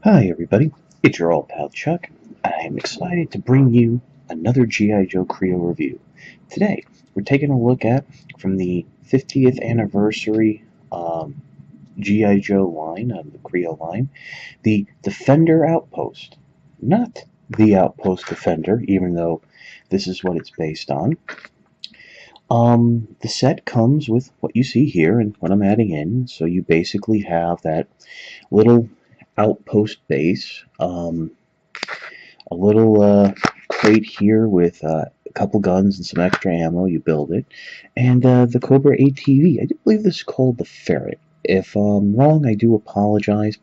Hi everybody, it's your old pal Chuck. I am excited to bring you another G.I. Joe Kre-O review. Today, we're taking a look at, from the 50th anniversary G.I. Joe line, the Kre-O line, the Defender Outpost. Not the Outpost Defender, even though this is what it's based on. The set comes with what you see here and what I'm adding in, so you basically have that little outpost base, a little crate here with a couple guns and some extra ammo. You build it, and the Cobra ATV. I do believe this is called the Ferret. If I'm wrong, I do apologize.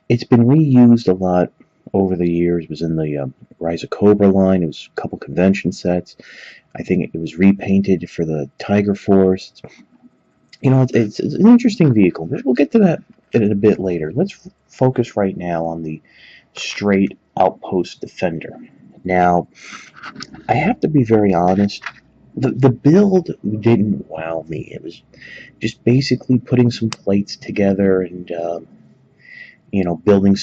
It's been reused a lot over the years. It was in the Rise of Cobra line. It was a couple convention sets. I think it was repainted for the Tiger Force. You know, it's an interesting vehicle. We'll get to that in a bit later. Let's focus right now on the straight Outpost Defender. Now, I have to be very honest. The build didn't wow me. It was just basically putting some plates together and building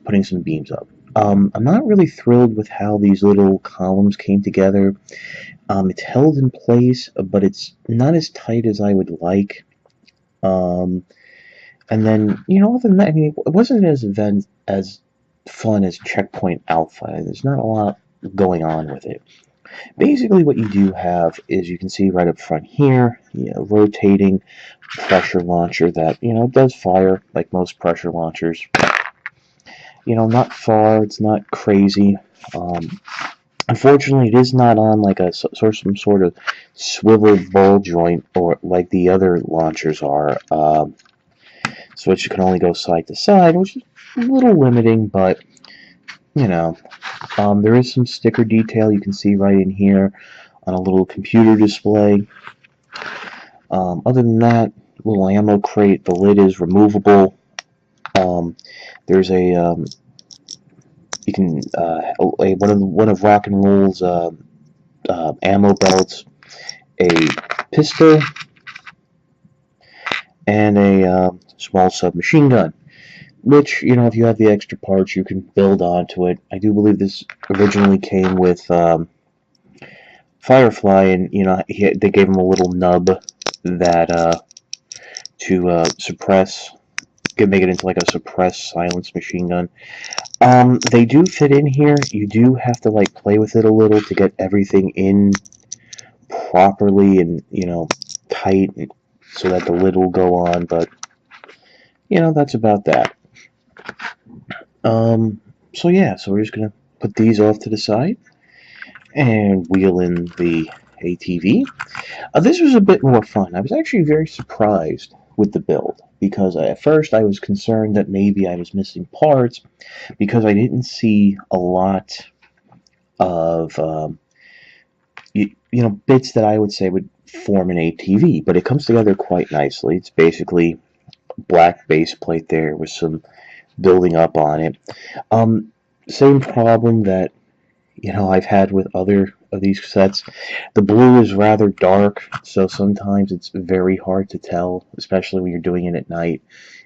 putting some beams up. I'm not really thrilled with how these little columns came together. It's held in place, but it's not as tight as I would like. And then, other than that, I mean, it wasn't as fun as Checkpoint Alpha. There's not a lot going on with it. Basically, what you do have is, you can see right up front here, rotating pressure launcher that, does fire like most pressure launchers. Not far, it's not crazy. Unfortunately, it is not on like some sort of swivel ball joint or like the other launchers are. So it can only go side to side, which is a little limiting, but there is some sticker detail you can see right in here on a little computer display. Other than that, little ammo crate. The lid is removable. There's a you can one of Rock and Roll's ammo belts, a pistol, and a small submachine gun. Which, if you have the extra parts, you can build onto it. I do believe this originally came with Firefly, and they gave him a little nub that to suppress, make it into like a suppressed silence machine gun. They do fit in here. You do have to like play with it a little to get everything in properly and tight, so that the lid will go on. But that's about that. So we're just gonna put these off to the side and wheel in the ATV. This was a bit more fun. I was actually very surprised with the build, because at first I was concerned that maybe I was missing parts, because I didn't see a lot of bits that I would say would form an ATV, but it comes together quite nicely. It's basically black base plate there with some building up on it. Same problem that I've had with other of these sets. The blue is rather dark, so sometimes it's very hard to tell, especially when you're doing it at night,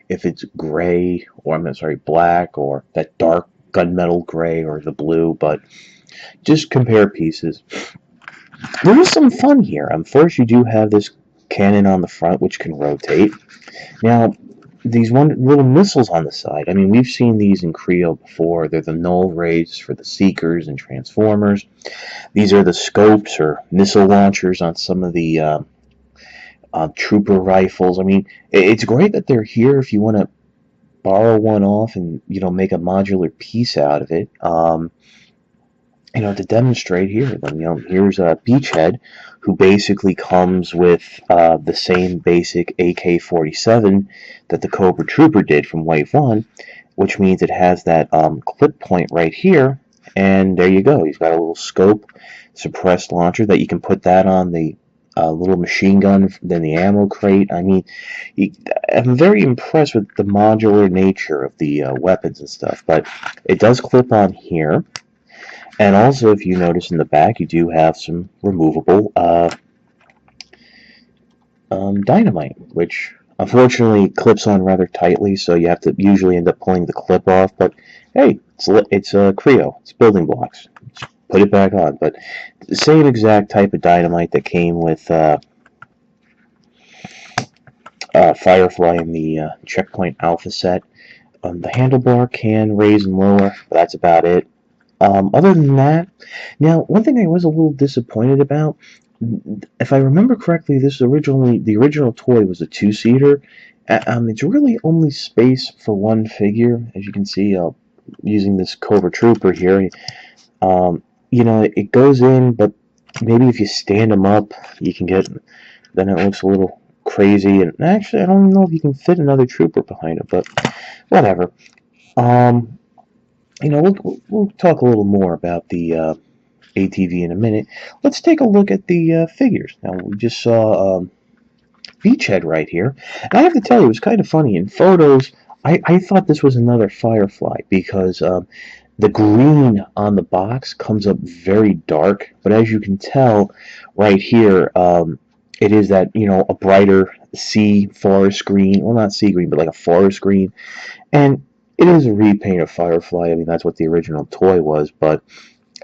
if it's gray, or I'm sorry, black, or that dark gunmetal gray, or the blue. But just compare pieces. There is some fun here. First, you do have this cannon on the front, which can rotate. Now, these little missiles on the side, I mean, we've seen these in Kreo before. They're the null rays for the Seekers and Transformers. These are the scopes or missile launchers on some of the trooper rifles. I mean, it's great that they're here if you want to borrow one off and make a modular piece out of it. To demonstrate here, then here's a Beachhead, who basically comes with the same basic AK-47 that the Cobra Trooper did from Wave 1, which means it has that clip point right here, and there you go. He's got a little scope suppressed launcher that you can put that on the little machine gun, then the ammo crate. I mean, I'm very impressed with the modular nature of the weapons and stuff, but it does clip on here. And also, if you notice in the back, you do have some removable dynamite, which Unfortunately, it clips on rather tightly, so you have to usually end up pulling the clip off. But hey, it's a Kreo. It's building blocks. Just put it back on. But the same exact type of dynamite that came with Firefly in the Checkpoint Alpha set. The handlebar can raise and lower, but that's about it. Other than that, now one thing I was a little disappointed about, if I remember correctly, the original toy was a two-seater. It's really only space for one figure, as you can see. Using this Cobra Trooper here, it goes in, but maybe if you stand him up, you can get. Then it looks a little crazy, and actually, I don't know if you can fit another trooper behind it, but whatever. We'll talk a little more about the ATV in a minute. Let's take a look at the figures. Now, we just saw Beachhead right here. And I have to tell you, it was kind of funny. In photos, I thought this was another Firefly because the green on the box comes up very dark. But as you can tell right here, it is that, a brighter sea forest green. Well, not sea green, but like a forest green. And it is a repaint of Firefly. I mean, that's what the original toy was. But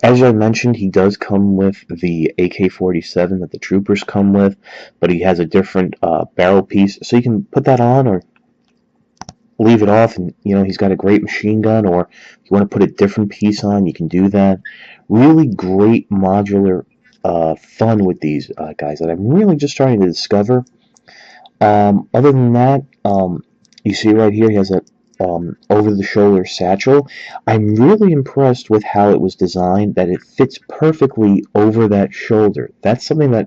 as I mentioned, he does come with the AK-47 that the troopers come with, but he has a different barrel piece, so you can put that on or leave it off, and he's got a great machine gun, or if you want to put a different piece on, you can do that. Really great modular fun with these guys that I'm really just starting to discover. Other than that, you see right here, he has a over-the-shoulder satchel. I'm really impressed with how it was designed, that it fits perfectly over that shoulder. That's something that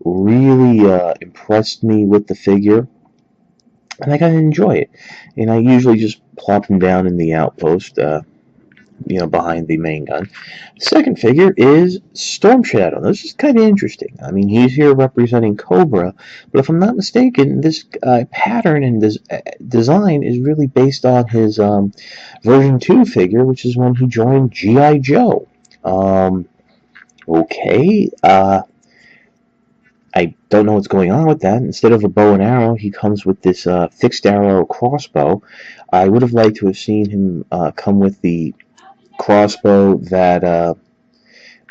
really impressed me with the figure, and I gotta enjoy it. And I usually just plop him down in the Outpost, behind the main gun. Second figure is Storm Shadow. This is kind of interesting. I mean, he's here representing Cobra, but if I'm not mistaken, this pattern and this design is really based on his version 2 figure, which is when he joined G.I. Joe. Okay. I don't know what's going on with that. Instead of a bow and arrow, he comes with this fixed arrow crossbow. I would have liked to have seen him come with the crossbow that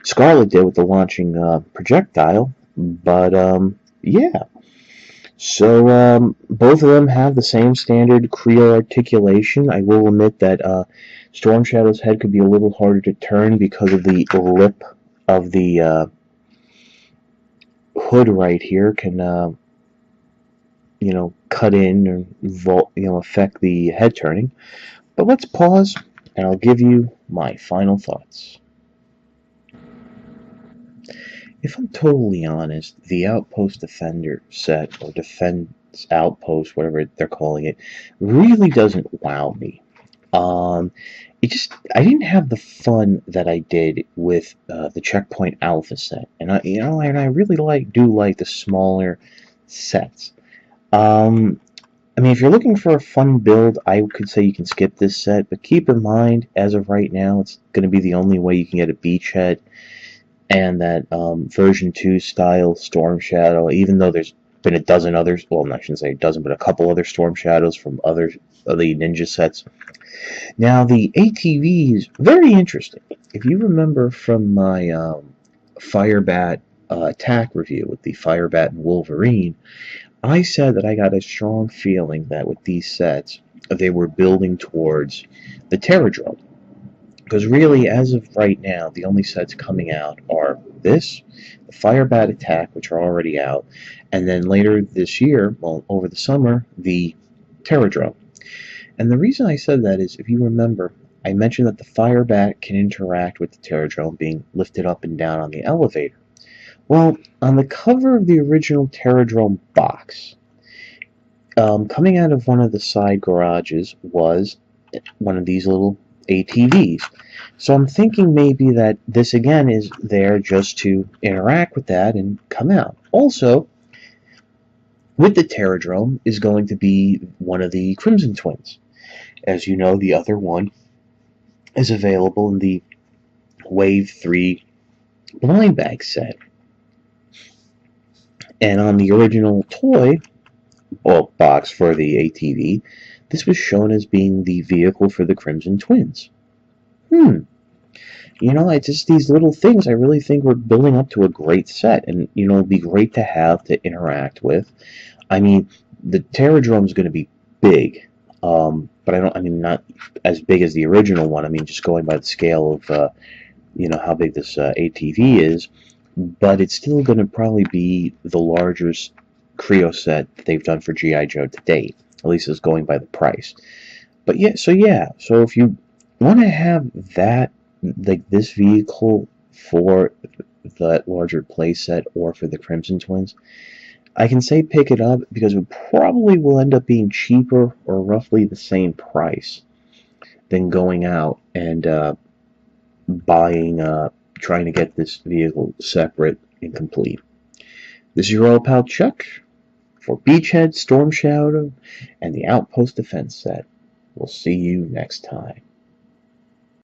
Scarlet did with the launching projectile, but yeah. So both of them have the same standard Kreo articulation. I will admit that Storm Shadow's head could be a little harder to turn because of the lip of the hood right here can cut in or affect the head turning. But let's pause, and I'll give you my final thoughts. If I'm totally honest, the Outpost Defender set, or Defense Outpost, whatever they're calling it, really doesn't wow me. I didn't have the fun that I did with the Checkpoint Alpha set, and I really do like the smaller sets. I mean, if you're looking for a fun build, I could say you can skip this set, but keep in mind, as of right now, it's going to be the only way you can get a Beachhead and that version 2 style Storm Shadow, even though there's been a dozen others, well, I shouldn't say a dozen, but a couple other Storm Shadows from other of the Ninja sets. Now, the ATV is very interesting. If you remember from my Firebat attack review with the Firebat and Wolverine, I said that I got a strong feeling that with these sets, they were building towards the Terradrome. Because really, as of right now, the only sets coming out are this, the Firebat Attack, which are already out, and then later this year, well, over the summer, the Terradrome. And the reason I said that is, if you remember, I mentioned that the Firebat can interact with the Terradrome being lifted up and down on the elevator. Well, on the cover of the original Terradrome box, coming out of one of the side garages was one of these little ATVs. So I'm thinking maybe that this again is there just to interact with that and come out. Also, with the Terradrome is going to be one of the Crimson Twins. As you know, the other one is available in the Wave 3 blind bag set. And on the original toy, box for the ATV, this was shown as being the vehicle for the Crimson Twins. It's just these little things I really think we're building up to a great set, and it'll be great to have to interact with. I mean, the Terradrome's going to be big, but not as big as the original one. I mean, just going by the scale of how big this ATV is, but it's still going to probably be the largest Kreo set that they've done for G.I. Joe to date. At least it's going by the price. But so if you want to have that, like this vehicle for that larger playset or for the Crimson Twins, I can say pick it up because it probably will end up being cheaper or roughly the same price than going out and buying, trying to get this vehicle separate and complete. This is your old pal Chuck for Beachhead, Storm Shadow, and the Outpost defense set. We'll see you next time.